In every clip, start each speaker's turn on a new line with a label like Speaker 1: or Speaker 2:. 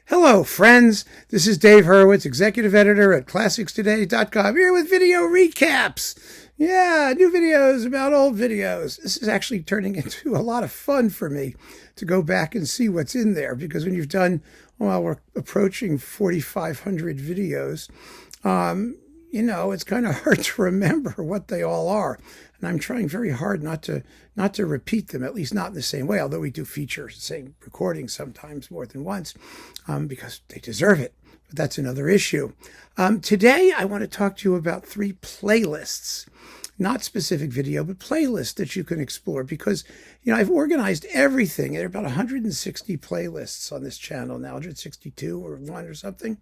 Speaker 1: Hello, friends. This is Dave Hurwitz, executive editor at ClassicsToday.com, here with video recaps. Yeah, new videos about old videos. This is actually turning into a lot of fun for me to go back and see what's in there, because when you've done, well, we're approaching 4,500 videos, it's kind of hard to remember what they all are. And I'm trying very hard not to repeat them, at least not in the same way, although we do feature the same recordings sometimes more than once, because they deserve it. But that's another issue. Today, I want to talk to you about 3 playlists, not specific video, but playlists that you can explore, because, I've organized everything. There are about 160 playlists on this channel now, 162 or 1 or something.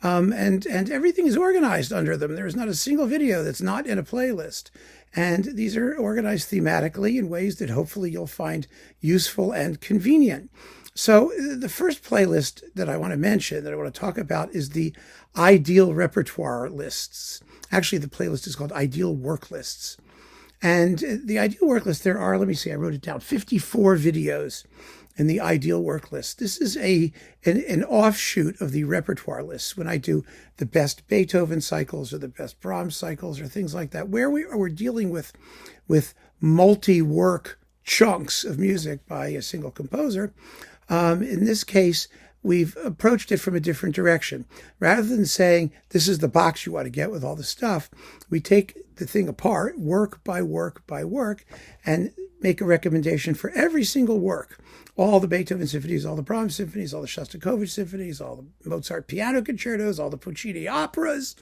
Speaker 1: And everything is organized under them. There is not a single video that's not in a playlist. And these are organized thematically in ways that hopefully you'll find useful and convenient. So the first playlist that I want to mention, that I want to talk about, is the Ideal Repertoire Lists. Actually, the playlist is called Ideal Work Lists. And the Ideal Work List, there are, I wrote it down, 54 videos in the Ideal Work List. This is an offshoot of the repertoire lists when I do the best Beethoven cycles or the best Brahms cycles or things like that, where we're dealing with multi-work chunks of music by a single composer. In this case, we've approached it from a different direction. Rather than saying, this is the box you want to get with all the stuff, we take the thing apart, work by work by work, and make a recommendation for every single work. All the Beethoven symphonies, all the Brahms symphonies, all the Shostakovich symphonies, all the Mozart piano concertos, all the Puccini operas,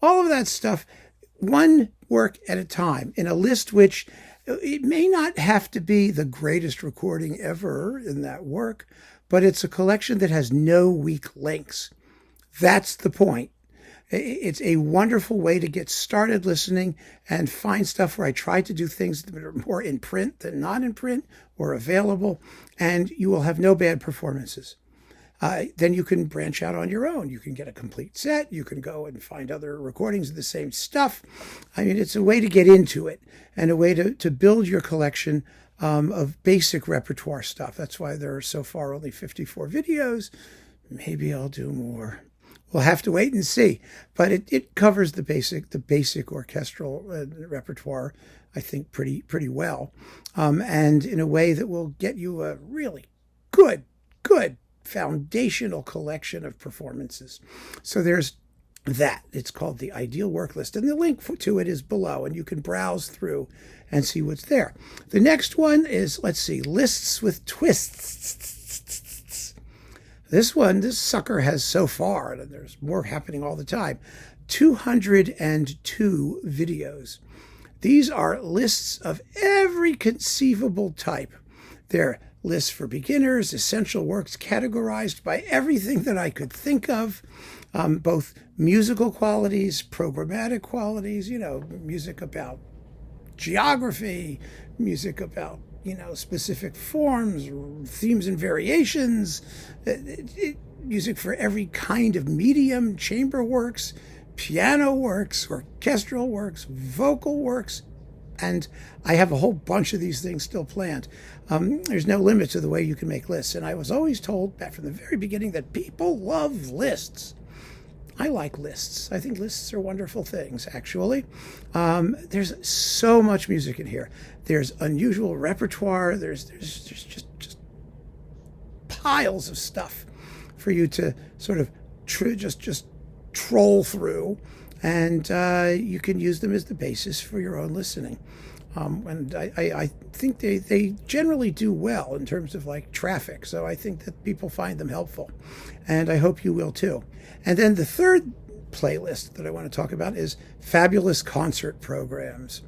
Speaker 1: all of that stuff, one work at a time, in a list which it may not have to be the greatest recording ever in that work, but it's a collection that has no weak links. That's the point. It's a wonderful way to get started listening and find stuff where I try to do things that are more in print than not in print or available, and you will have no bad performances. Then you can branch out on your own. You can get a complete set. You can go and find other recordings of the same stuff. It's a way to get into it and a way to build your collection of basic repertoire stuff. That's why there are so far only 54 videos. Maybe I'll do more. We'll have to wait and see. But it covers the basic orchestral repertoire, I think, pretty well, and in a way that will get you a really good foundational collection of performances. So there's that. It's called the Ideal Work List, and the link to it is below, and you can browse through and see what's there. The next one is, Lists with Twists. This sucker has so far, and there's more happening all the time, 202 videos. These are lists of every conceivable type. They're lists for beginners, essential works categorized by everything that I could think of, both musical qualities, programmatic qualities, music about geography, music about specific forms, themes and variations, music for every kind of medium, chamber works, piano works, orchestral works, vocal works, and I have a whole bunch of these things still planned. There's no limit to the way you can make lists, and I was always told back from the very beginning that people love lists. I like lists. I think lists are wonderful things, actually. There's so much music in here. There's unusual repertoire. There's just piles of stuff for you to sort of just troll through, and you can use them as the basis for your own listening. And I think they generally do well in terms of traffic. So I think that people find them helpful, and I hope you will too. And then the third playlist that I want to talk about is Fabulous Concert Programs.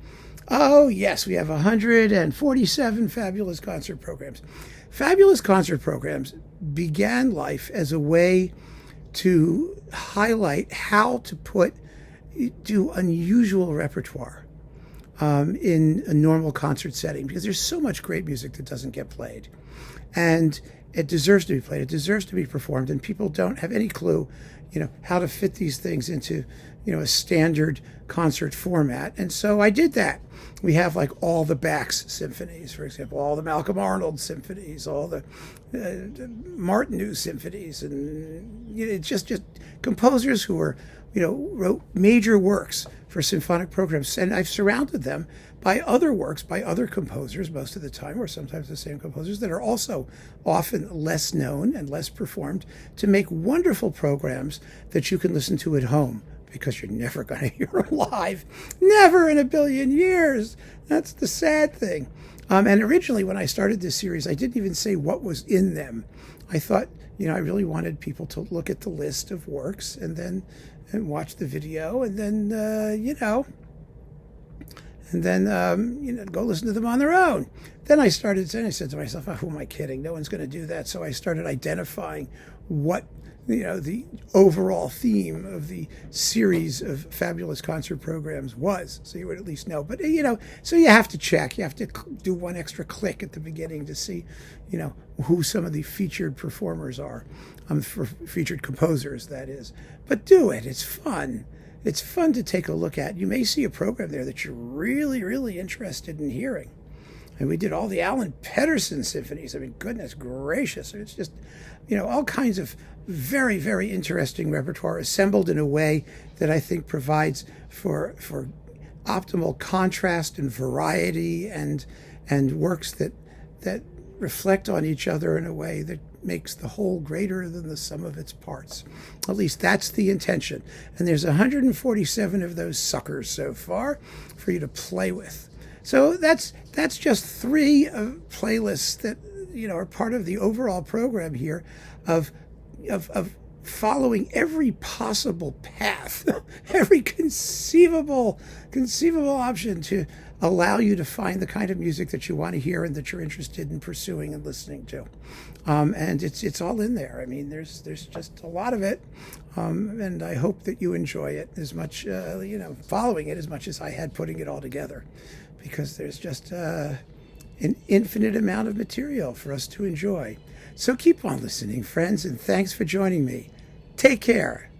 Speaker 1: Oh yes, we have 147 fabulous concert programs. Fabulous concert programs began life as a way to highlight how to do unusual repertoire in a normal concert setting, because there's so much great music that doesn't get played, and it deserves to be played. It deserves to be performed, and people don't have any clue, how to fit these things into, a standard concert format. And so I did that. We have like all the Bach's symphonies, for example, all the Malcolm Arnold symphonies, all the Martinu symphonies, and just composers who were, wrote major works for symphonic programs. And I've surrounded them by other works by other composers most of the time, or sometimes the same composers, that are also often less known and less performed, to make wonderful programs that you can listen to at home, because you're never going to hear them live. Never in a billion years. That's the sad thing. And originally, when I started this series, I didn't even say what was in them. I thought, I really wanted people to look at the list of works and watch the video, and then, go listen to them on their own. Then I said to myself, who am I kidding? No one's going to do that. So I started identifying what the overall theme of the series of fabulous concert programs was, so you would at least know. But, so you have to check. You have to do one extra click at the beginning to see, who some of the featured performers are, for featured composers, that is. But do it. It's fun. It's fun to take a look at. You may see a program there that you're really, really interested in hearing. And we did all the Alan Pedersen symphonies. I mean, goodness gracious. It's just, all kinds of very, very interesting repertoire assembled in a way that I think provides for optimal contrast and variety, and works that reflect on each other in a way that makes the whole greater than the sum of its parts. At least that's the intention. And there's 147 of those suckers so far for you to play with. So that's just 3 playlists that are part of the overall program here of following every possible path, every conceivable option to allow you to find the kind of music that you want to hear and that you're interested in pursuing and listening to. And it's all in there. I mean, there's just a lot of it, and I hope that you enjoy it as much, following it as much as I had putting it all together, because there's just an infinite amount of material for us to enjoy. So keep on listening, friends, and thanks for joining me. Take care.